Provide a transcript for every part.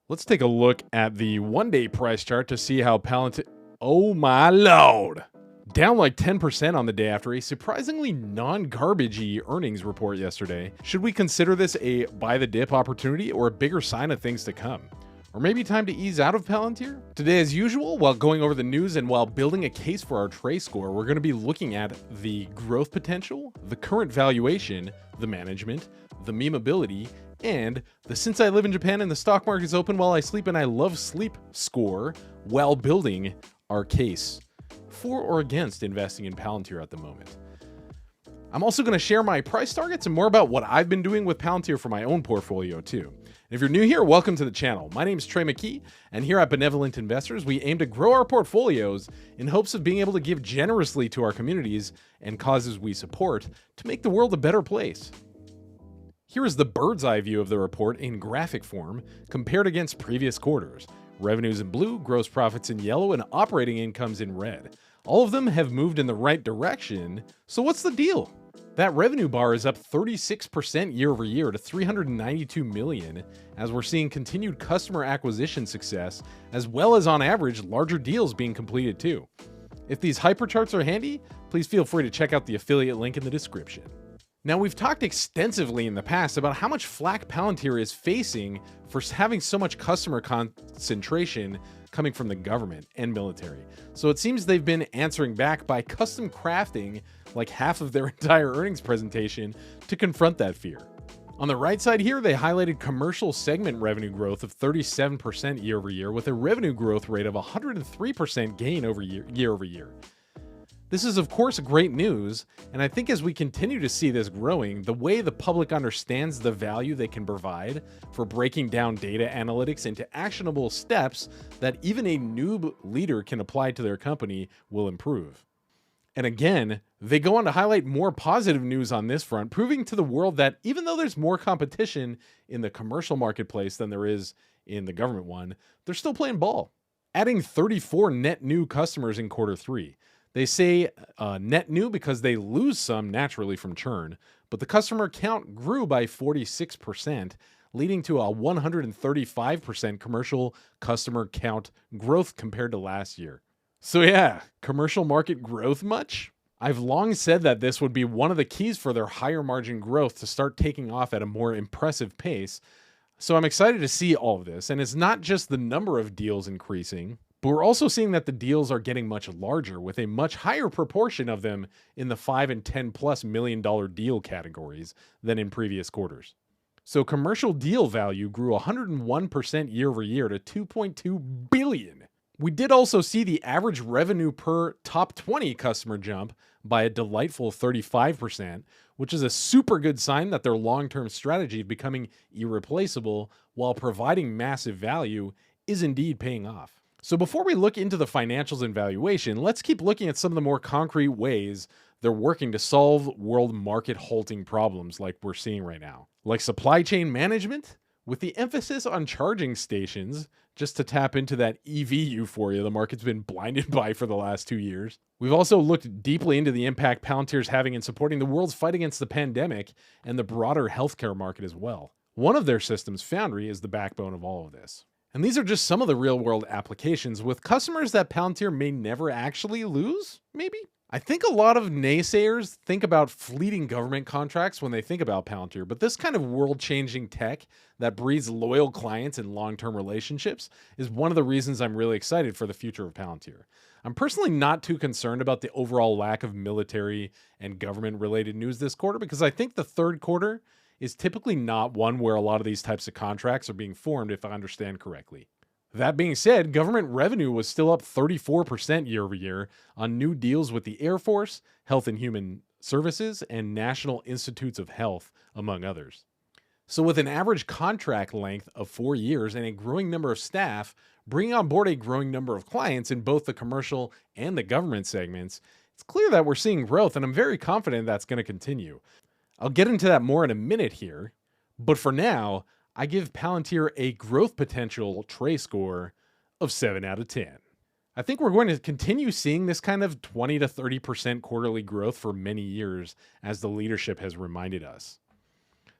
Let's take a look at the one-day price chart to see how Palantir... Oh my lord! Down like 10% on the day after a surprisingly non-garbagey earnings report yesterday. Should we consider this a buy-the-dip opportunity or a bigger sign of things to come? Or maybe time to ease out of Palantir? Today, as usual, while going over the news and while building a case for our TreScore, we're going to be looking at the growth potential, the current valuation, the management, the memeability, and the since I live in Japan and the stock market is open while I sleep and I love sleep score while building our case for or against investing in Palantir at the moment. I'm also going to share my price targets and more about what I've been doing with Palantir for my own portfolio too. And if you're new here, welcome to the channel. My name is Trey McKee, and here at Benevolent Investors, we aim to grow our portfolios in hopes of being able to give generously to our communities and causes we support to make the world a better place. Here is the bird's eye view of the report in graphic form compared against previous quarters. Revenues in blue, gross profits in yellow, and operating incomes in red. All of them have moved in the right direction, so what's the deal? That revenue bar is up 36% year over year to 392 million, as we're seeing continued customer acquisition success, as well as on average, larger deals being completed too. If these HyperCharts are handy, please feel free to check out the affiliate link in the description. Now, we've talked extensively in the past about how much flack Palantir is facing for having so much customer concentration coming from the government and military. So it seems they've been answering back by custom crafting like half of their entire earnings presentation to confront that fear. On the right side here, they highlighted commercial segment revenue growth of 37% year over year with a revenue growth rate of 103% gain year over year. This is, of course, great news, and I think as we continue to see this growing, the way the public understands the value they can provide for breaking down data analytics into actionable steps that even a noob leader can apply to their company will improve. And again, they go on to highlight more positive news on this front, proving to the world that even though there's more competition in the commercial marketplace than there is in the government one, they're still playing ball, adding 34 net new customers in quarter three. They say net new because they lose some naturally from churn, but the customer count grew by 46%, leading to a 135% commercial customer count growth compared to last year. So yeah, commercial market growth much? I've long said that this would be one of the keys for their higher margin growth to start taking off at a more impressive pace. So I'm excited to see all of this, and it's not just the number of deals increasing, but we're also seeing that the deals are getting much larger with a much higher proportion of them in the $5 and $10+ million deal categories than in previous quarters. So commercial deal value grew 101% year over year to 2.2 billion. We did also see the average revenue per top 20 customer jump by a delightful 35%, which is a super good sign that their long-term strategy of becoming irreplaceable while providing massive value is indeed paying off. So before we look into the financials and valuation, let's keep looking at some of the more concrete ways they're working to solve world market halting problems like we're seeing right now. Like supply chain management, with the emphasis on charging stations, just to tap into that EV euphoria the market's been blinded by for the last 2 years. We've also looked deeply into the impact Palantir's having in supporting the world's fight against the pandemic and the broader healthcare market as well. One of their systems, Foundry, is the backbone of all of this. And these are just some of the real-world applications with customers that Palantir may never actually lose, maybe? I think a lot of naysayers think about fleeting government contracts when they think about Palantir, but this kind of world-changing tech that breeds loyal clients and long-term relationships is one of the reasons I'm really excited for the future of Palantir. I'm personally not too concerned about the overall lack of military and government-related news this quarter because I think the third quarter is typically not one where a lot of these types of contracts are being formed, if I understand correctly. That being said, government revenue was still up 34% year over year on new deals with the Air Force, Health and Human Services, and National Institutes of Health, among others. So with an average contract length of 4 years and a growing number of staff, bringing on board a growing number of clients in both the commercial and the government segments, it's clear that we're seeing growth, and I'm very confident that's going to continue. I'll get into that more in a minute here, but for now, I give Palantir a growth potential TreScore of 7 out of 10. I think we're going to continue seeing this kind of 20 to 30% quarterly growth for many years, as the leadership has reminded us.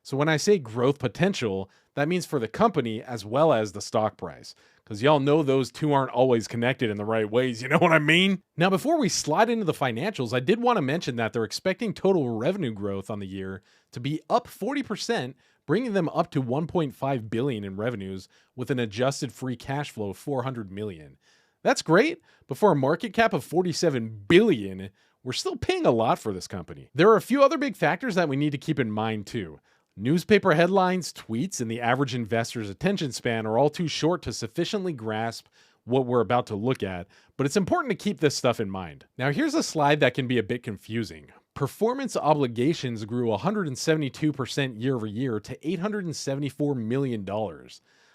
So when I say growth potential, that means for the company as well as the stock price, because y'all know those two aren't always connected in the right ways, you know what I mean? Now, before we slide into the financials, I did want to mention that they're expecting total revenue growth on the year to be up 40%, bringing them up to 1.5 billion in revenues with an adjusted free cash flow of 400 million. That's great, but for a market cap of 47 billion, we're still paying a lot for this company. There are a few other big factors that we need to keep in mind too. Newspaper headlines, tweets, and the average investor's attention span are all too short to sufficiently grasp what we're about to look at, but it's important to keep this stuff in mind. Now, here's a slide that can be a bit confusing. Performance obligations grew 172% year over year to $874 million.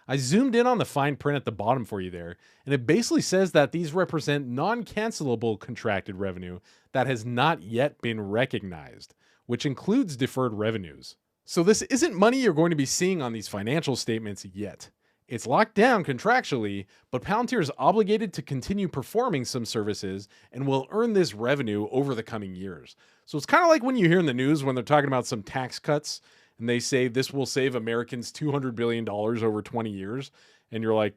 I zoomed in on the fine print at the bottom for you there, and it basically says that these represent non-cancelable contracted revenue that has not yet been recognized, which includes deferred revenues. So this isn't money you're going to be seeing on these financial statements yet. It's locked down contractually, but Palantir is obligated to continue performing some services and will earn this revenue over the coming years. So it's kind of like when you hear in the news when they're talking about some tax cuts and they say this will save Americans $200 billion over 20 years. And you're like,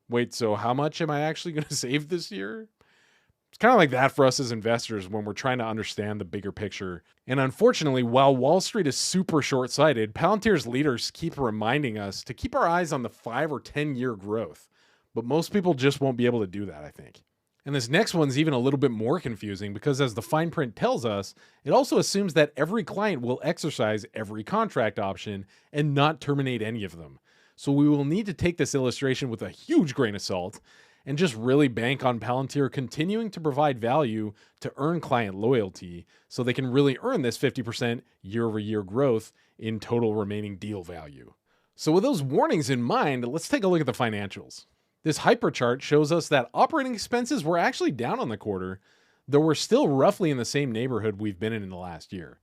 wait, so how much am I actually going to save this year? It's kind of like that for us as investors when we're trying to understand the bigger picture. And unfortunately, while Wall Street is super short-sighted, Palantir's leaders keep reminding us to keep our eyes on the 5 or 10-year growth. But most people just won't be able to do that, I think. And this next one's even a little bit more confusing because as the fine print tells us, it also assumes that every client will exercise every contract option and not terminate any of them. So we will need to take this illustration with a huge grain of salt and just really bank on Palantir continuing to provide value to earn client loyalty so they can really earn this 50% year-over-year growth in total remaining deal value. So with those warnings in mind, let's take a look at the financials. This HyperChart shows us that operating expenses were actually down on the quarter, though we're still roughly in the same neighborhood we've been in the last year.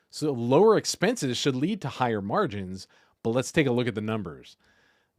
So lower expenses should lead to higher margins, but let's take a look at the numbers.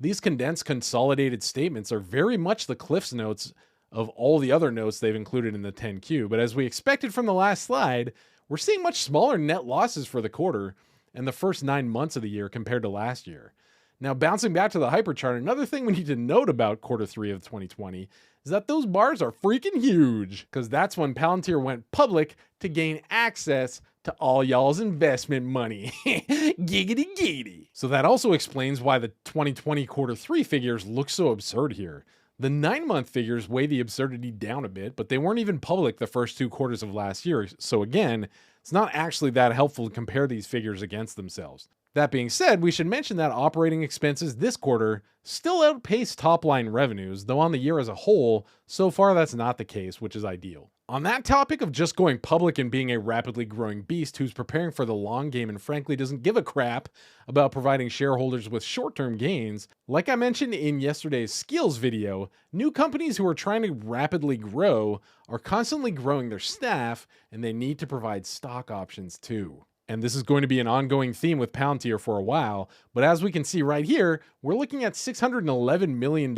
These condensed consolidated statements are very much the Cliff's Notes of all the other notes they've included in the 10Q, but as we expected from the last slide, we're seeing much smaller net losses for the quarter and the first 9 months of the year compared to last year. Now, bouncing back to the HyperChart, another thing we need to note about quarter 3 of 2020 is that those bars are freaking huge, because that's when Palantir went public to gain access to all y'all's investment money. Giggity giggity. So that also explains why the 2020 quarter 3 figures look so absurd here. The 9-month figures weigh the absurdity down a bit, but they weren't even public the first 2 quarters of last year. So again, it's not actually that helpful to compare these figures against themselves. That being said, we should mention that operating expenses this quarter still outpaced top-line revenues, though on the year as a whole, so far that's not the case, which is ideal. On that topic of just going public and being a rapidly growing beast who's preparing for the long game and frankly doesn't give a crap about providing shareholders with short-term gains, like I mentioned in yesterday's skills video, new companies who are trying to rapidly grow are constantly growing their staff and they need to provide stock options too. And this is going to be an ongoing theme with Palantir for a while, but as we can see right here, we're looking at $611 million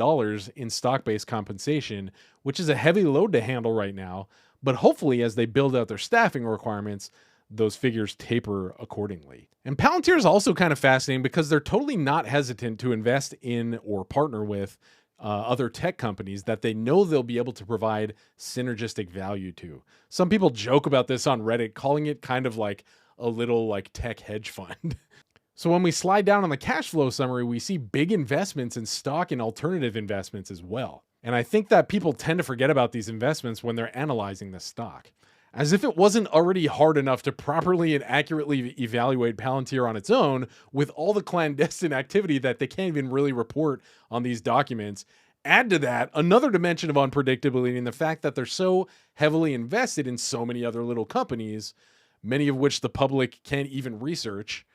in stock-based compensation, which is a heavy load to handle right now, but hopefully as they build out their staffing requirements, those figures taper accordingly. And Palantir is also kind of fascinating because they're totally not hesitant to invest in or partner with other tech companies that they know they'll be able to provide synergistic value to. Some people joke about this on Reddit, calling it kind of like a little like tech hedge fund. So when we slide down on the cash flow summary, we see big investments in stock and alternative investments as well. And I think that people tend to forget about these investments when they're analyzing the stock. As if it wasn't already hard enough to properly and accurately evaluate Palantir on its own with all the clandestine activity that they can't even really report on these documents. Add to that another dimension of unpredictability and the fact that they're so heavily invested in so many other little companies, many of which the public can't even research.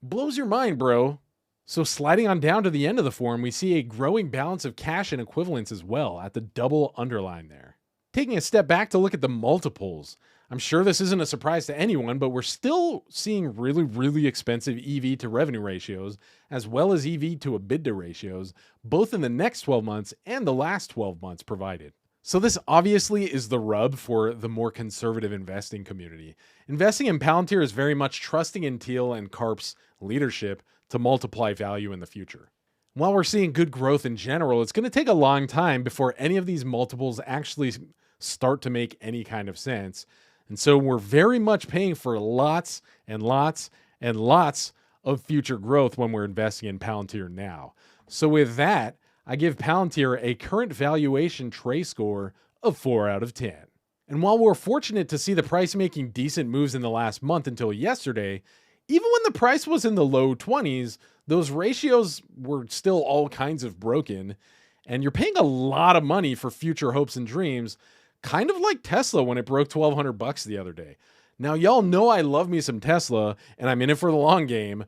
Blows your mind, bro. So sliding on down to the end of the form, we see a growing balance of cash and equivalents as well at the double underline there. Taking a step back to look at the multiples, I'm sure this isn't a surprise to anyone, but we're still seeing really expensive EV to revenue ratios, as well as EV to EBITDA ratios, both in the next 12 months and the last 12 months provided. So this obviously is the rub for the more conservative investing community. Investing in Palantir is very much trusting in Thiel and Karp's leadership to multiply value in the future. While we're seeing good growth in general, it's going to take a long time before any of these multiples actually start to make any kind of sense. And so we're very much paying for lots and lots and lots of future growth when we're investing in Palantir now. So with that, I give Palantir a current valuation TreScore of 4 out of 10. And while we're fortunate to see the price making decent moves in the last month until yesterday, even when the price was in the low 20s, those ratios were still all kinds of broken. And you're paying a lot of money for future hopes and dreams, kind of like Tesla when it broke $1,200 the other day. Now, y'all know I love me some Tesla, and I'm in it for the long game.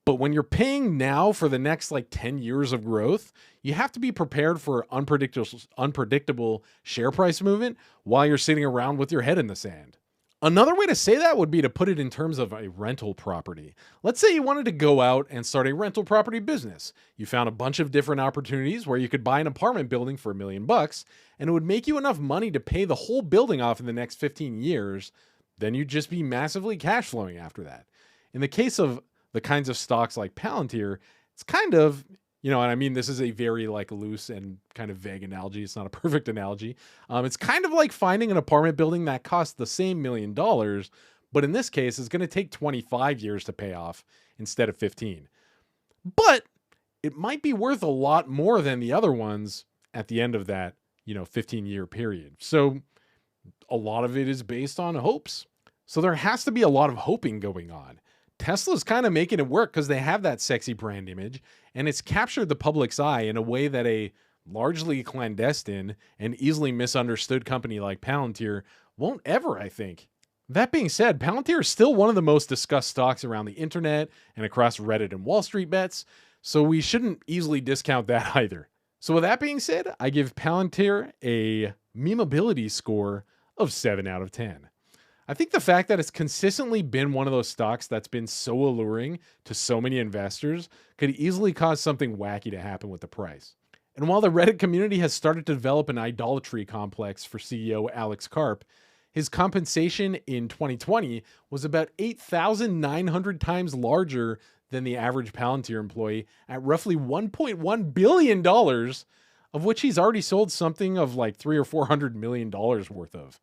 But when you're paying now for the next 10 years of growth, you have to be prepared for unpredictable share price movement while you're sitting around with your head in the sand. Another way to say that would be to put it in terms of a rental property. Let's say you wanted to go out and start a rental property business. You found a bunch of different opportunities where you could buy an apartment building for $1 million, and it would make you enough money to pay the whole building off in the next 15 years. Then you'd just be massively cash flowing after that. In the case of the kinds of stocks like Palantir, it's kind of, and I mean, this is a very loose and kind of vague analogy. It's not a perfect analogy. It's kind of like finding an apartment building that costs the same $1 million, but in this case, it's going to take 25 years to pay off instead of 15. But it might be worth a lot more than the other ones at the end of that, 15-year period. So a lot of it is based on hopes. So there has to be a lot of hoping going on. Tesla's kind of making it work because they have that sexy brand image, and it's captured the public's eye in a way that a largely clandestine and easily misunderstood company like Palantir won't ever, I think. That being said, Palantir is still one of the most discussed stocks around the internet and across Reddit and Wall Street bets, so we shouldn't easily discount that either. So with that being said, I give Palantir a MemeAbilities score of 7 out of 10. I think the fact that it's consistently been one of those stocks that's been so alluring to so many investors could easily cause something wacky to happen with the price. And while the Reddit community has started to develop an idolatry complex for CEO Alex Karp, his compensation in 2020 was about 8,900 times larger than the average Palantir employee at roughly $1.1 billion, of which he's already sold something of $300 or $400 million worth of.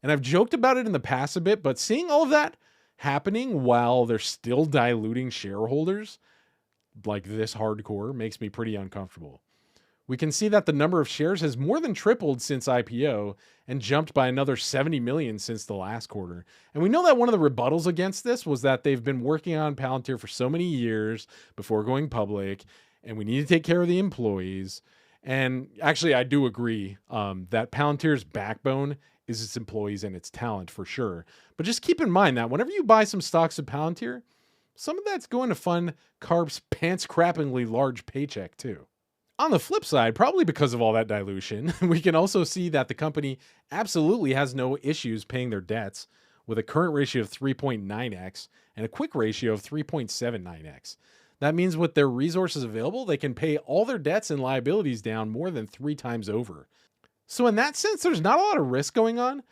And I've joked about it in the past a bit, but seeing all of that happening while they're still diluting shareholders like this hardcore makes me pretty uncomfortable. We can see that the number of shares has more than tripled since IPO and jumped by another 70 million since the last quarter. And we know that one of the rebuttals against this was that they've been working on Palantir for so many years before going public, and we need to take care of the employees. And actually, I do agree that Palantir's backbone is its employees and its talent for sure. But just keep in mind that whenever you buy some stocks of Palantir, some of that's going to fund Karp's pants-crappingly large paycheck too. On the flip side, probably because of all that dilution, we can also see that the company absolutely has no issues paying their debts with a current ratio of 3.9x and a quick ratio of 3.79x. That means with their resources available, they can pay all their debts and liabilities down more than 3 times over. So in that sense, there's not a lot of risk going on,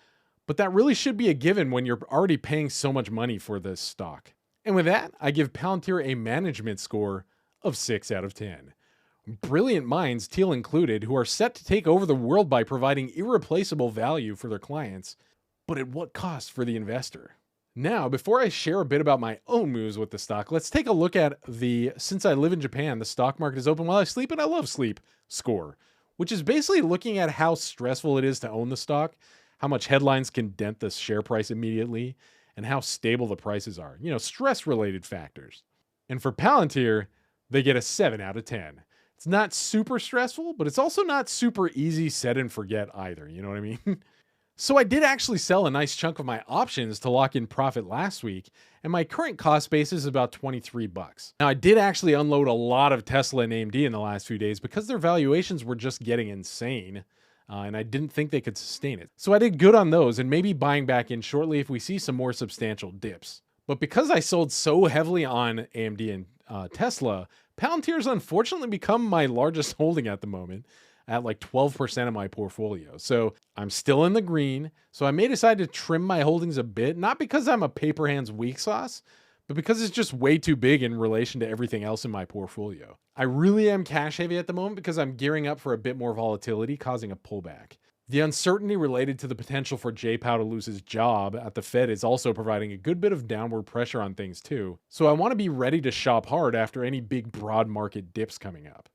but that really should be a given when you're already paying so much money for this stock. And with that, I give Palantir a management score of 6 out of 10. Brilliant minds, Thiel included, who are set to take over the world by providing irreplaceable value for their clients, but at what cost for the investor? Now, before I share a bit about my own moves with the stock, let's take a look at the "since I live in Japan, the stock market is open while I sleep and I love sleep" score, which is basically looking at how stressful it is to own the stock, how much headlines can dent the share price immediately, and how stable the prices are. Stress-related factors. And for Palantir, they get a 7 out of 10. It's not super stressful, but it's also not super easy set and forget either. You know what I mean? So I did actually sell a nice chunk of my options to lock in profit last week, and my current cost base is about $23. Now, I did actually unload a lot of Tesla and AMD in the last few days because their valuations were just getting insane, and I didn't think they could sustain it. So I did good on those, and maybe buying back in shortly if we see some more substantial dips. But because I sold so heavily on AMD and Tesla, Palantir's unfortunately become my largest holding at the moment, at like 12% of my portfolio. So I'm still in the green. So I may decide to trim my holdings a bit, not because I'm a paper hands weak sauce, but because it's just way too big in relation to everything else in my portfolio. I really am cash heavy at the moment because I'm gearing up for a bit more volatility, causing a pullback. The uncertainty related to the potential for Jay Powell to lose his job at the Fed is also providing a good bit of downward pressure on things too. So I want to be ready to shop hard after any big broad market dips coming up.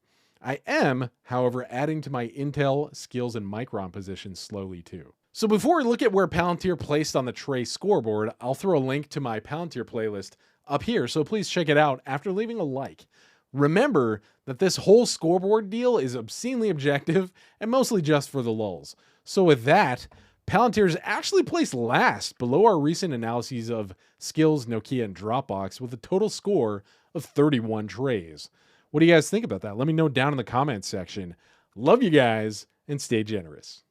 I am, however, adding to my Intel, Skills, and Micron positions slowly too. So before we look at where Palantir placed on the TreScore scoreboard, I'll throw a link to my Palantir playlist up here, so please check it out after leaving a like. Remember that this whole scoreboard deal is obscenely objective and mostly just for the lulz. So with that, Palantir is actually placed last below our recent analyses of Skills, Nokia, and Dropbox with a total score of 31 trays. What do you guys think about that? Let me know down in the comments section. Love you guys and stay generous.